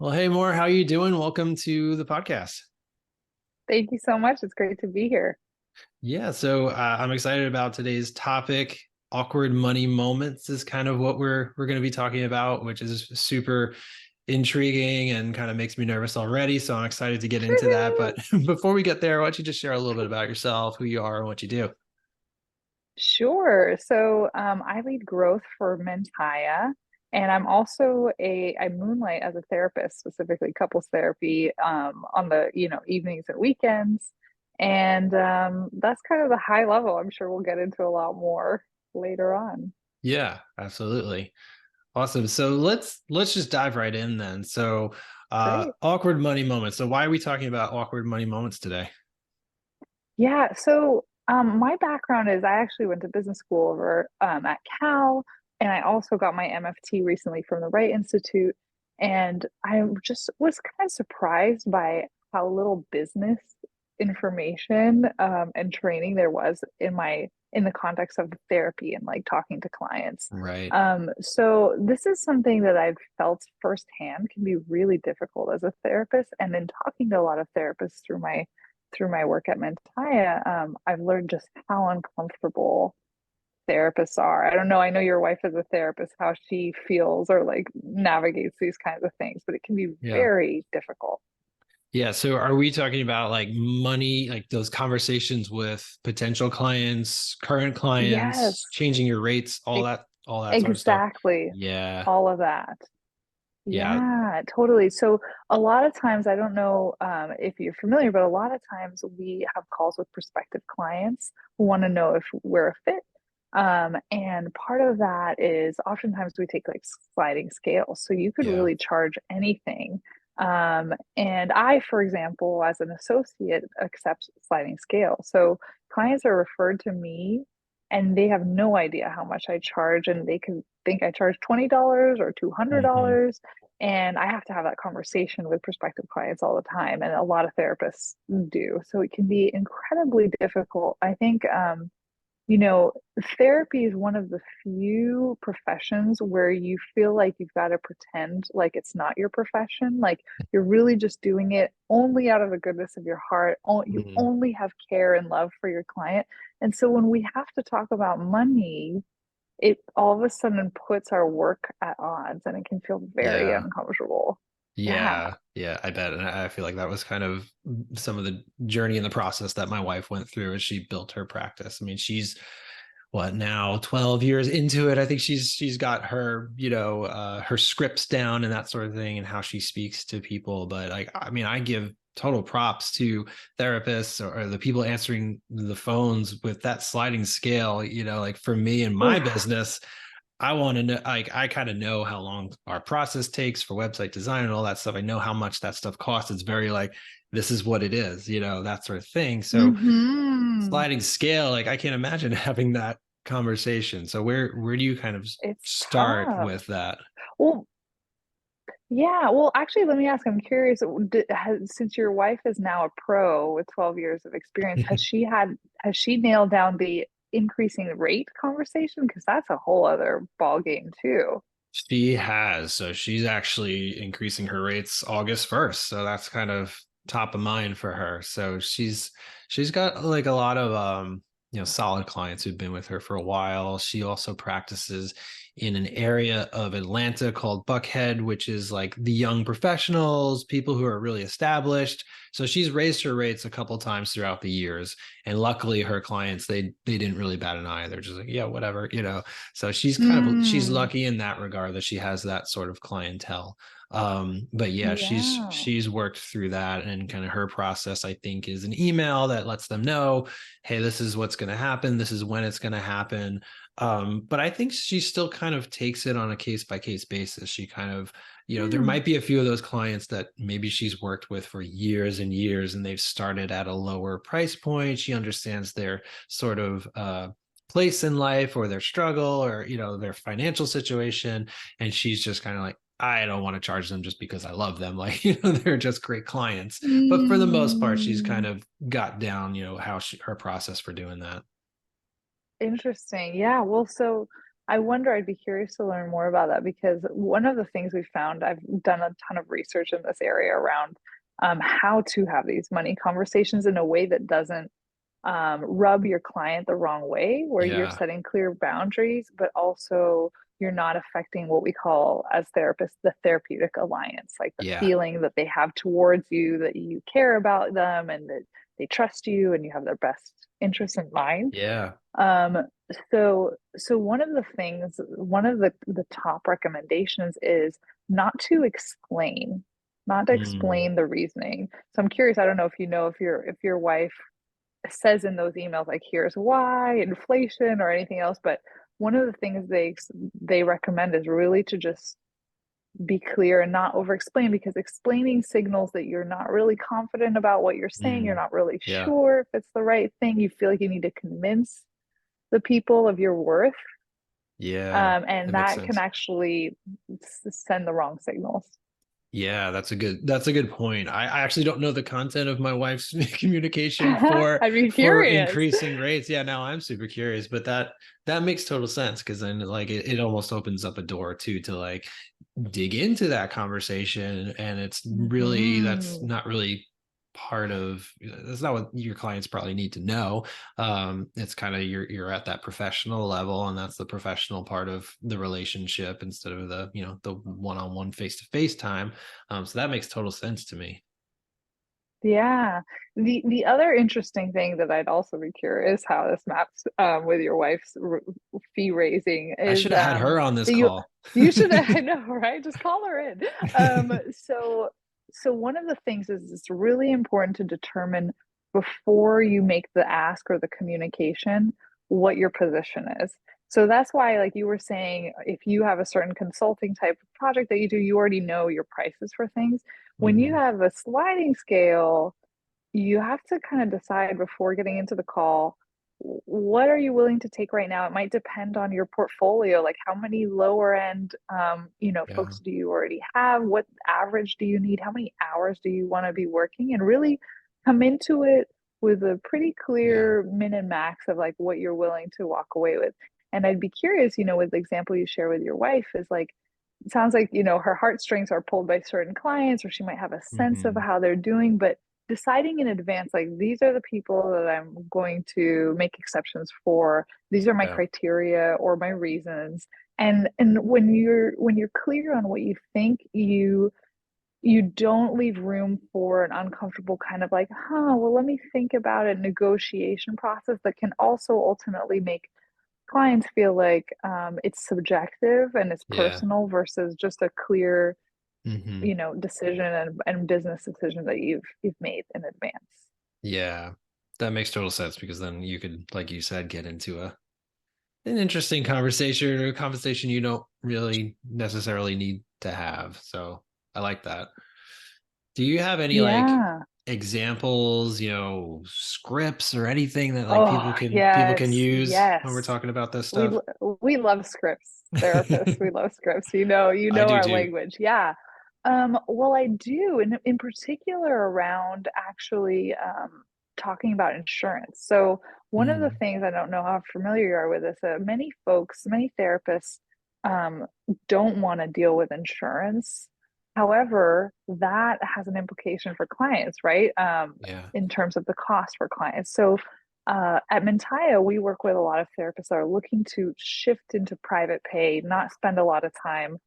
Well, hey, Mor, how you doing? Welcome to the podcast. Thank you so much. It's great to be here. Yeah, so I'm excited about today's topic. Awkward money moments is kind of what we're going to be talking about, which is super intriguing and kind of makes me nervous already. So I'm excited to get into that. But before we get there, why don't you just share a little bit about yourself, who you are, and what you do? Sure. I lead growth for Mentaya, and I moonlight as a therapist, specifically couples therapy, on the, evenings and weekends. And that's kind of the high level. I'm sure we'll get into a lot more later on. Yeah, absolutely. Awesome. So let's just dive right in then. So Great. awkward money moments. So why are we talking about awkward money moments today? My background is I actually went to business school over at Cal, and I also got my MFT recently from the Wright Institute. And I just was kind of surprised by how little business information and training there was in the context of therapy and like talking to clients. Right. So this is something that I've felt firsthand can be really difficult as a therapist, and then talking to a lot of therapists through my work at Mentaya, I've learned just how uncomfortable therapists are. I don't know. I know your wife is a therapist, how she feels or like navigates these kinds of things, but it can be Yeah. very difficult. Yeah. So are we talking about like money, like those conversations with potential clients, current clients, Yes, changing your rates, e- all that sort of stuff? exactly. Yeah. All of that. Yeah. Yeah, totally. So a lot of times, I don't know if you're familiar, but a lot of times we have calls with prospective clients who want to know if we're a fit. And part of that is oftentimes we take like sliding scales. So you could Yeah. really charge anything. And I, for example, as an associate, accept sliding scale. So clients are referred to me and they have no idea how much I charge, and they can think I charge $20 or Hmm. $200. And I have to have that conversation with prospective clients all the time. And a lot of therapists do. So it can be incredibly difficult. I think, you know, therapy is one of the few professions where you feel like you've got to pretend like it's not your profession. Like you're really just doing it only out of the goodness of your heart. You Hmm. only have care and love for your client. And so when we have to talk about money, it all of a sudden puts our work at odds and it can feel very Yeah. uncomfortable. Yeah. Yeah, I bet. And I feel like that was kind of some of the journey in the process that my wife went through as she built her practice. I mean, she's what now 12 years into it. I think she's got her, her scripts down and that sort of thing and how she speaks to people. But like, I mean, I give total props to therapists or the people answering the phones with that sliding scale, like for me and my Oof. business. I want to know, like, I kind of know how long our process takes for website design and all that stuff. I know how much that stuff costs. It's very like, this is what it is, that sort of thing. So Mm-hmm. sliding scale, like, I can't imagine having that conversation. So where do you kind of It's start tough. with that? Well, yeah. Well, actually, let me ask. I'm curious. Since your wife is now a pro with 12 years of experience, has she nailed down the increasing rate conversation? Because that's a whole other ball game too. She has. So she's actually increasing her rates August 1st. So that's kind of top of mind for her. So she's got like a lot of solid clients who've been with her for a while. She also practices in an area of Atlanta called Buckhead, which is like the young professionals, people who are really established. So she's raised her rates a couple times throughout the years. And luckily her clients, they didn't really bat an eye. They're just like, yeah, whatever. So she's Mm, lucky in that regard that she has that sort of clientele. But yeah, yeah. she's worked through that, and kind of her process, I think, is an email that lets them know, hey, this is what's going to happen, this is when it's going to happen. But I think she still kind of takes it on a case by case basis. She kind of, there Hmm. might be a few of those clients that maybe she's worked with for years and years, and they've started at a lower price point. She understands their sort of place in life or their struggle or their financial situation, and she's just kind of like, I don't want to charge them just because I love them, like, they're just great clients. But for the most part, she's kind Mm, of got down, how her process for doing that. interesting. Yeah. Well, so I wonder, I'd be curious to learn more about that because one of the things we found, I've done a ton of research in this area around how to have these money conversations in a way that doesn't rub your client the wrong way, where you're Yeah. setting clear boundaries, but also you're not affecting what we call as therapists the therapeutic alliance, like the Yeah. feeling that they have towards you, that you care about them and that they trust you and you have their best interests in mind. Yeah. Um, so one of the things, one of the top recommendations is not to explain, not to Mm, explain the reasoning. So I'm curious, I don't know if you know if your wife says in those emails like here's why, inflation or anything else, but one of the things they recommend is really to just be clear and not over explain, because explaining signals that you're not really confident about what you're saying, you're mm, not really yeah. sure if it's the right thing, you feel like you need to convince the people of your worth, Yeah. That and makes that can sense. actually send the wrong signals. Yeah, that's a good point. I actually don't know the content of my wife's communication for I'd be curious. increasing rates. Yeah, now I'm super curious, but that makes total sense because then like it almost opens up a door too to like dig into that conversation. And it's really that's Mhm. not really part of that's not what your clients probably need to know. It's kind of you're at that professional level, and that's the professional part of the relationship instead of the the one-on-one face-to-face time. So that makes total sense to me. Yeah. The other interesting thing that I'd also be curious how this maps with your wife's fee raising I is should have had her on this that call. you should, I know, right? Just call her in. So one of the things is it's really important to determine before you make the ask or the communication what your position is. So that's why, like you were saying, if you have a certain consulting type of project that you do, you already know your prices for things. When you Hmm. have a sliding scale, you have to kind of decide before getting into the call, what are you willing to take right now? It might depend on your portfolio, like how many lower end, Yeah. folks do you already have? What average do you need? How many hours do you want to be working? And really come into it with a pretty Yeah. clear min and max of like what you're willing to walk away with. And I'd be curious, with the example you share with your wife is like, it sounds like, her heartstrings are pulled by certain clients, or she might have a sense of Hmm. how they're doing, but deciding in advance, like these are the people that I'm going to make exceptions for. These are my Yeah. criteria or my reasons. And when you're clear on what you think, you don't leave room for an uncomfortable kind of like, well, let me think about it negotiation process that can also ultimately make clients feel like it's subjective and it's Yeah. personal versus just a clear, Hmm. decision and business decision that you've made in advance. Yeah. That makes total sense because then you could, like you said, get into an interesting conversation or a conversation you don't really necessarily need to have. So I like that. Do you have any like Yeah. examples, scripts or anything that like Oh, people can yes, use when we're yes. talking about this We stuff? we love scripts, therapists. We love scripts. You I know do our too. language. Yeah. Well, I do, in particular around actually talking about insurance. So one of the Mm, things, I don't know how familiar you are with this, many folks, many therapists don't want to deal with insurance. However, that has an implication for clients, right? yeah. In terms of the cost for clients. So at Mentaya, we work with a lot of therapists that are looking to shift into private pay, not spend a lot of time,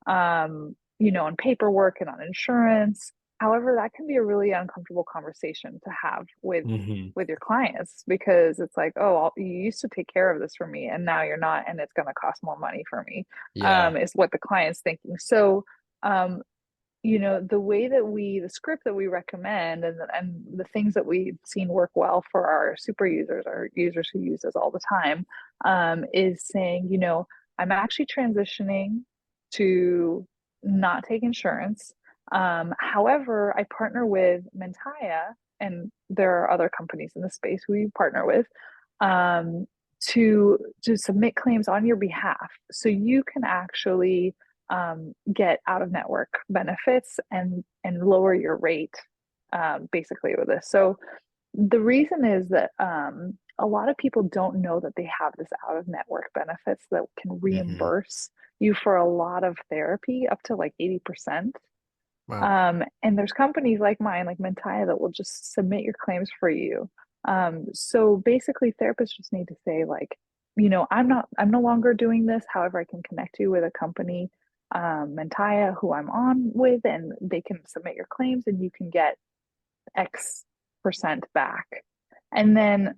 on paperwork and on insurance. However, that can be a really uncomfortable conversation to have Hmm. with your clients, because it's like, oh, you used to take care of this for me, and now you're not, and it's going to cost more money for me. Yeah. Is what the client's thinking. So, um, the script that we recommend, and the things that we've seen work well for our super users, our users who use us all the time, is saying, I'm actually transitioning to not take insurance. However, I partner with Mentaya, and there are other companies in the space we partner with, um, to submit claims on your behalf, so you can actually get out of network benefits and lower your rate, basically with this. So the reason is that a lot of people don't know that they have this out of network benefits that can Hmm. reimburse you for a lot of therapy up to like 80%. Wow. And there's companies like mine, like Mentaya, that will just submit your claims for you. So basically, therapists just need to say, like, I'm no longer doing this. However, I can connect you with a company, Mentaya, who I'm on with, and they can submit your claims and you can get X% back. And then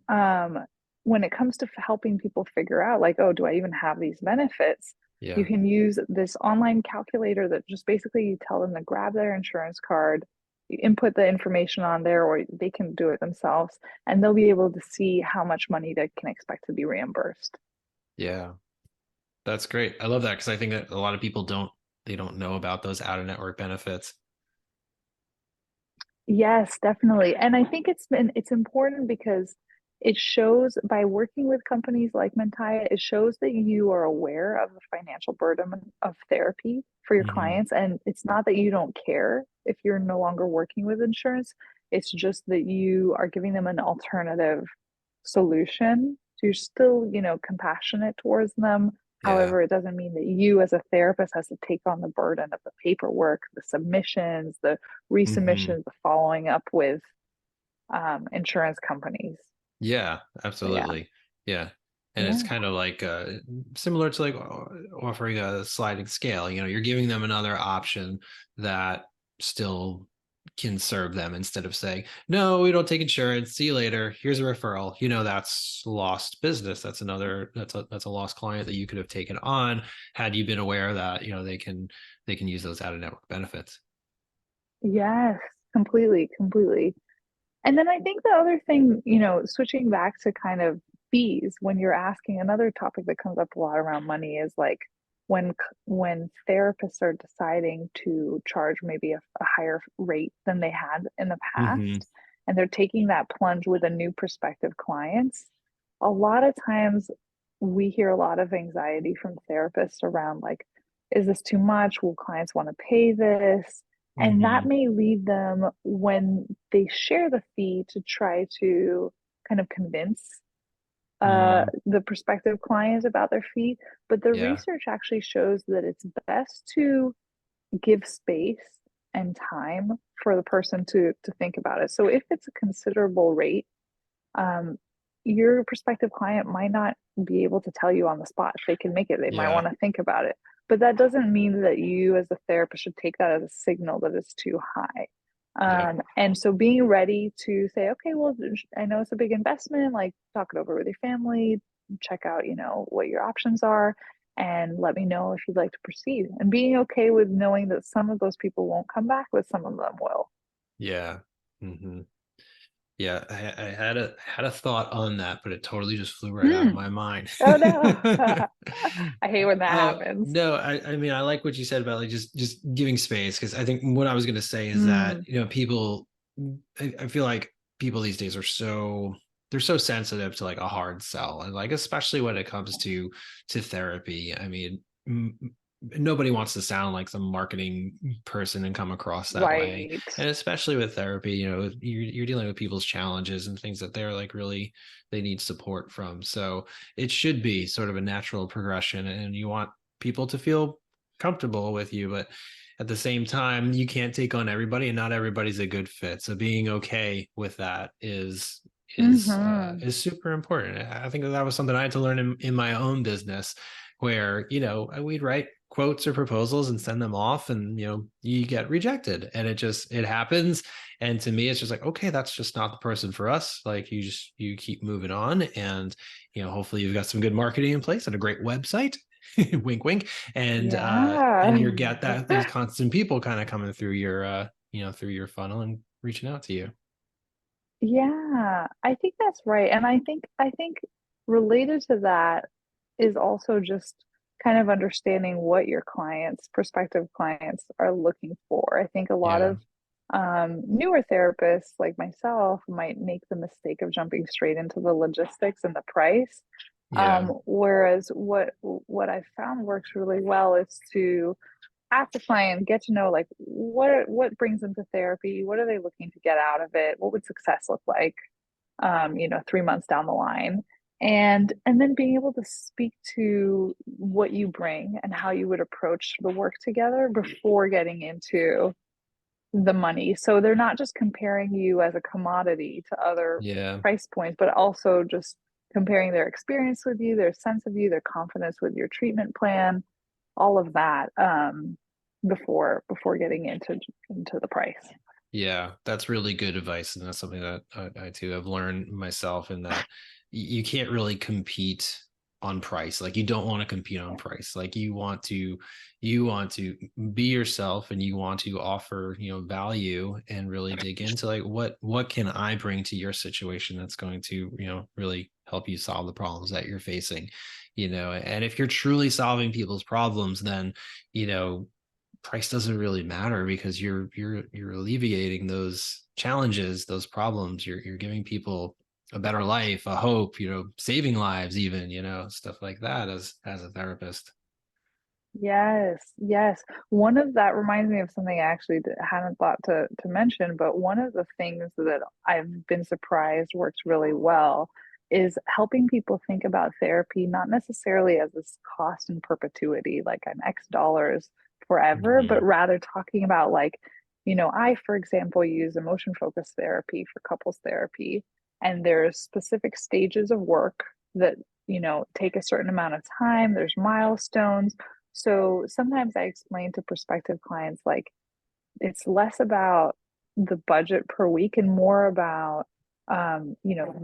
when it comes to helping people figure out, like, oh, do I even have these benefits? You Yeah. can use this online calculator that just basically you tell them to grab their insurance card, you input the information on there, or they can do it themselves, and they'll be able to see how much money they can expect to be reimbursed. Yeah. That's great. I love that because I think that a lot of people don't know about those out of network benefits. Yes, definitely. And I think it's important because it shows by working with companies like Mentaya, it shows that you are aware of the financial burden of therapy for your Hmm. clients. And it's not that you don't care if you're no longer working with insurance. It's just that you are giving them an alternative solution. So you're still, compassionate towards them. Yeah. However, it doesn't mean that you as a therapist has to take on the burden of the paperwork, the submissions, the Hmm. resubmissions, the following up with insurance companies. Yeah, So yeah, absolutely. Yeah. And it's yeah, kind of like similar to like offering a sliding scale. You're giving them another option that still can serve them instead of saying, no, we don't take insurance. See you later. Here's a referral. That's lost business. That's a lost client that you could have taken on had you been aware that, they can use those out of network benefits. yes, completely, completely. And then I think the other thing, switching back to kind of fees, when you're asking, another topic that comes up a lot around money is like when therapists are deciding to charge maybe a higher rate than they had in the Hmm. past, and they're taking that plunge with a new prospective clients. A lot of times we hear a lot of anxiety from therapists around like, is this too much? Will clients want to pay this? And that Hmm. may lead them when they share the fee to try to kind of convince Mm, the prospective clients about their fee. But the yeah. research actually shows that it's best to give space and time for the person to think about it. So if it's a considerable rate, um, your prospective client might not be able to tell you on the spot if they can make it. They might Yeah. want to think about it. But that doesn't mean that you, as a therapist, should take that as a signal that it's too high. Yep. And so being ready to say, okay, well, I know it's a big investment, like talk it over with your family, check out, what your options are, and let me know if you'd like to proceed. And being okay with knowing that some of those people won't come back, but some of them will. Yeah. Hmm. Yeah. I had a thought on that, but it totally just flew right out of Hmm. my mind. Oh no. I hate when that happens. No, I mean, I like what you said about like just giving space because I think what I was going to say is that, Mm, people, I feel like people these days they're so sensitive to like a hard sell and like especially when it comes to therapy. I mean, nobody wants to sound like some marketing person and come across that way. right. And especially with therapy, you're dealing with people's challenges and things that they're like really they need support from. So it should be sort of a natural progression and you want people to feel comfortable with you, but at the same time you can't take on everybody and not everybody's a good fit, so being okay with that Hmm. is super important. I think that was something I had to learn in my own business where we'd write quotes or proposals and send them off and you get rejected and it happens. And to me it's just like, okay, that's just not the person for us. Like you keep moving on and hopefully you've got some good marketing in place and a great website. Wink wink. And Yeah. you get that those constant people kind of coming through your through your funnel and reaching out to you. Yeah, I think that's right. And I think related to that is also just kind of understanding what your clients, prospective clients are looking for. I think a lot Yeah. of newer therapists like myself might make the mistake of jumping straight into the logistics and the price. Yeah. Whereas what I found works really well is to ask the client, get to know like what brings them to therapy, what are they looking to get out of it, what would success look like, 3 months down the line. And then being able to speak to what you bring and how you would approach the work together before getting into the money. So they're not just comparing you as a commodity to other Yeah. price points, but also just comparing their experience with you, their sense of you, their confidence with your treatment plan, all of that, before getting into the price. Yeah, that's really good advice, and that's something that I too have learned myself. In that you can't really compete on price. Like you don't want to compete on price. Like you want to be yourself, and you want to offer value, and really dig into like what can I bring to your situation that's going to really help you solve the problems that you're facing. And if you're truly solving people's problems, then you know price doesn't really matter, because you're alleviating those challenges, those problems. You're giving people a better life, a hope, saving lives, even, stuff like that, as a therapist. Yes, yes. One of that reminds me of something I actually hadn't thought to mention, but one of the things that I've been surprised works really well is helping people think about therapy not necessarily as this cost in perpetuity, like an X dollars forever, but Hmm. rather talking about like, I, for example, use emotion focused therapy for couples therapy, and there's specific stages of work that, take a certain amount of time, there's milestones. So sometimes I explain to prospective clients like it's less about the budget per week and more about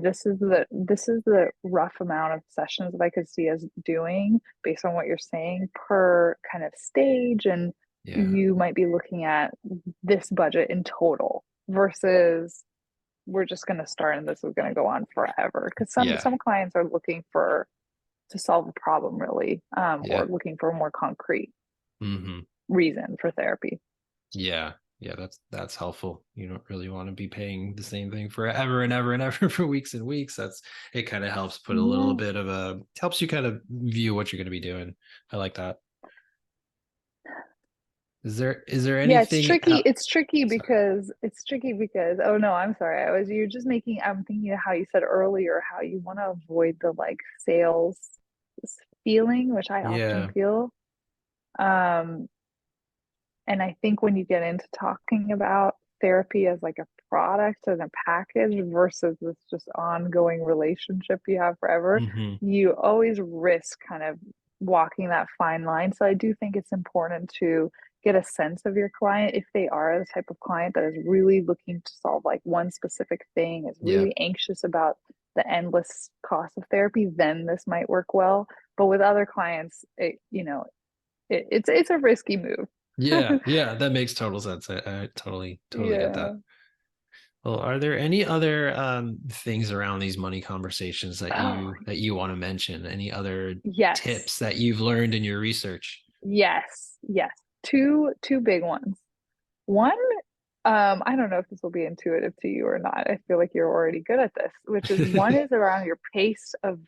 this is the rough amount of sessions that I could see us doing based on what you're saying per kind of stage, and Yeah. you might be looking at this budget in total versus we're just going to start and this is going to go on forever, because some Yeah. some clients are looking for to solve a problem really, or Yeah. looking for a more concrete Hmm. reason for therapy. Yeah. Yeah, that's helpful. You don't really want to be paying the same thing forever and ever and ever for weeks and weeks. It kind of helps put a little Yeah. bit of a helps you kind of view what you're going to be doing. I like that. Is there Yeah, it's anything tricky. It's tricky sorry. because oh no, I'm sorry. You're just making, I'm thinking of how you said earlier how you want to avoid the like sales feeling, which I often Yeah. feel. Um, And I think when you get into talking about therapy as like a product and a package versus this just ongoing relationship you have forever, Hmm. you always risk kind of walking that fine line. So I do think it's important to get a sense of your client. If they are the type of client that is really looking to solve like one specific thing, is Yeah. really anxious about the endless cost of therapy, then this might work well. But with other clients, it's a risky move. Yeah. Yeah. That makes total sense. I totally get that. Yeah. Well, are there any other things around these money conversations that Oh, you want to mention? Any other yes. tips that you've learned in your research? Yes. Yes. Two big ones. One, I don't know if this will be intuitive to you or not. I feel like you're already good at this, which is one is around your pace of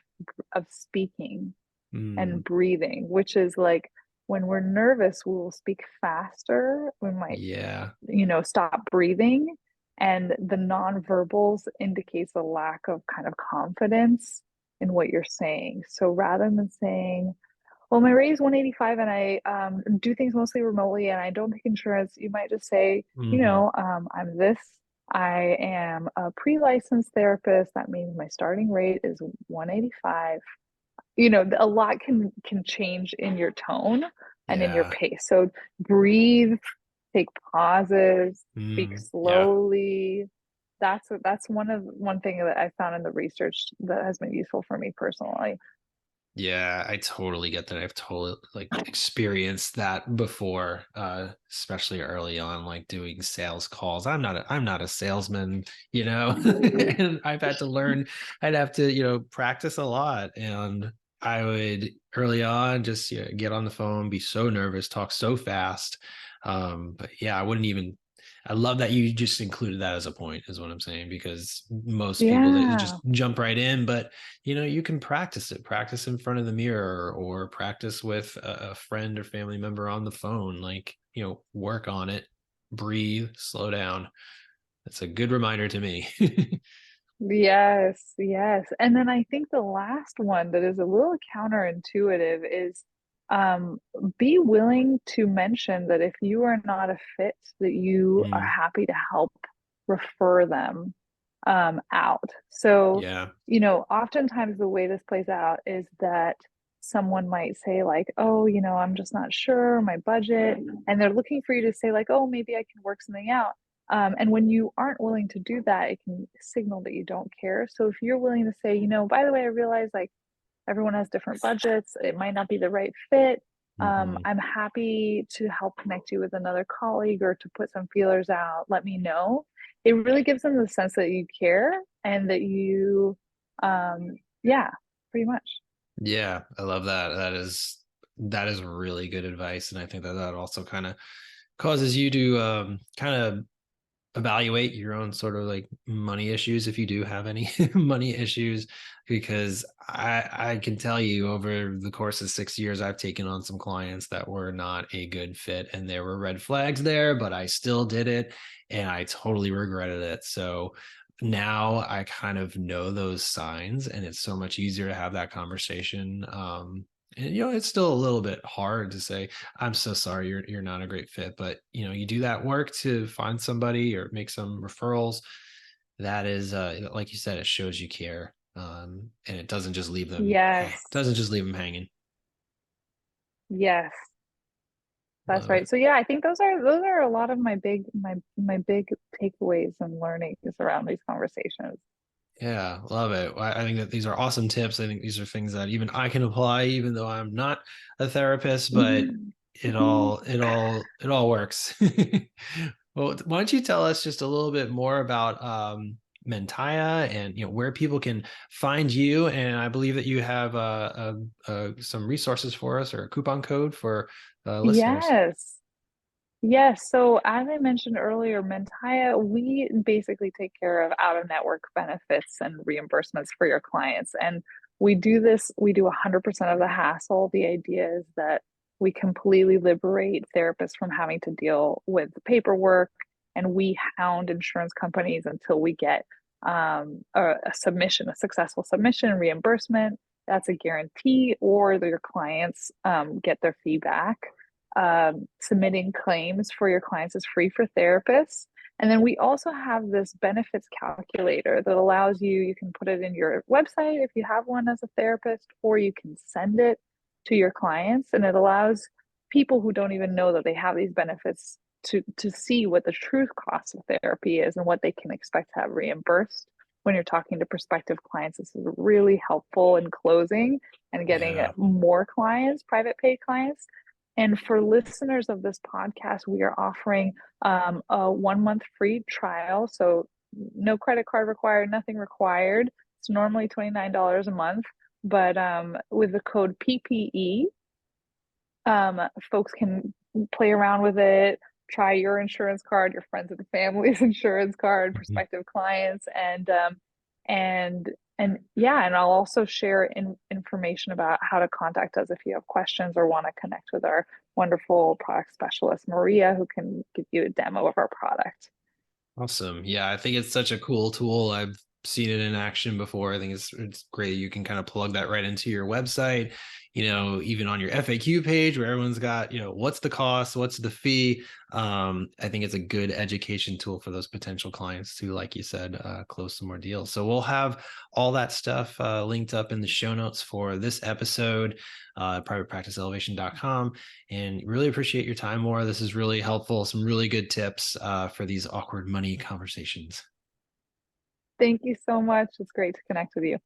speaking Mm, and breathing, which is like when we're nervous, we will speak faster. We might, yeah. stop breathing. And the nonverbals indicates a lack of kind of confidence in what you're saying. So rather than saying, well, my rate is 185 and I do things mostly remotely and I don't take insurance, you might just say, Hmm. I'm this. I am a pre-licensed therapist. That means my starting rate is 185. A lot can change in your tone and in your Yeah. pace. So breathe, take pauses, speak Yeah. slowly. That's one thing that I found in the research that has been useful for me personally. Yeah, I totally get that. I've totally like experienced that before, especially early on, like doing sales calls. I'm not a salesman, and I've had to learn, I'd have to, practice a lot. And I would early on just get on the phone, be so nervous, talk so fast. But yeah, I love that you just included that as a point, is what I'm saying, because most people they just Yeah. jump right in. But you can practice in front of the mirror, or practice with a friend or family member on the phone. Like, work on it, breathe, slow down. That's a good reminder to me. Yes, yes. And then I think the last one that is a little counterintuitive is um, be willing to mention that if you are not a fit, that you are Mm, happy to help refer them out. So, yeah. oftentimes the way this plays out is that someone might say, like, oh, I'm just not sure, my budget. And they're looking for you to say, like, oh, maybe I can work something out. And when you aren't willing to do that, it can signal that you don't care. So if you're willing to say, by the way, I realize like everyone has different budgets, it might not be the right fit. Hmm. I'm happy to help connect you with another colleague or to put some feelers out. Let me know. It really gives them the sense that you care and that yeah, pretty much. Yeah, I love that. That is really good advice, and I think that that also kind of causes you to kind of evaluate your own sort of like money issues if you do have any money issues, because I can tell you over the course of 6 years I've taken on some clients that were not a good fit, and there were red flags there, but I still did it and I totally regretted it. So now I kind of know those signs, and it's so much easier to have that conversation. And it's still a little bit hard to say, I'm so sorry, you're not a great fit, but you do that work to find somebody or make some referrals. That is, like you said, it shows you care, and it Yes, doesn't just leave them hanging. yes, that's Love right. it. So yeah, I think those are a lot of my big takeaways and learnings around these conversations. Yeah, love it. I think that these are awesome tips. I think these are things that even I can apply, even though I'm not a therapist, but it all works. Well, why don't you tell us just a little bit more about Mentaya, and where people can find you? And I believe that you have some resources for us, or a coupon code for listeners. Yes. Yes. So as I mentioned earlier, Mentaya, we basically take care of out-of-network benefits and reimbursements for your clients. And we do 100% of the hassle. The idea is that we completely liberate therapists from having to deal with the paperwork, and we hound insurance companies until we get a submission, a successful submission, reimbursement. That's a guarantee, or your clients get their feedback. Submitting claims for your clients is free for therapists. And then we also have this benefits calculator that allows you can put it in your website if you have one as a therapist, or you can send it to your clients. And it allows people who don't even know that they have these benefits to see what the truth cost of therapy is and what they can expect to have reimbursed when you're talking to prospective clients. This is really helpful in closing and getting Yeah. more clients, private pay clients. And for listeners of this podcast, we are offering a 1 month free trial. So no credit card required, nothing required. It's normally $29 a month, but with the code PPE, folks can play around with it, try your insurance card, your friends and family's insurance card, Mhm. prospective clients, and and yeah, and I'll also share information about how to contact us if you have questions or want to connect with our wonderful product specialist Maria, who can give you a demo of our product. Awesome. Yeah, I think it's such a cool tool. I've seen it in action before. I think it's great. You can kind of plug that right into your website, even on your FAQ page where everyone's got, what's the cost, what's the fee. I think it's a good education tool for those potential clients to, like you said, close some more deals. So we'll have all that stuff linked up in the show notes for this episode, privatepracticeelevation.com. And really appreciate your time, Maura. This is really helpful. Some really good tips for these awkward money conversations. Thank you so much. It's great to connect with you.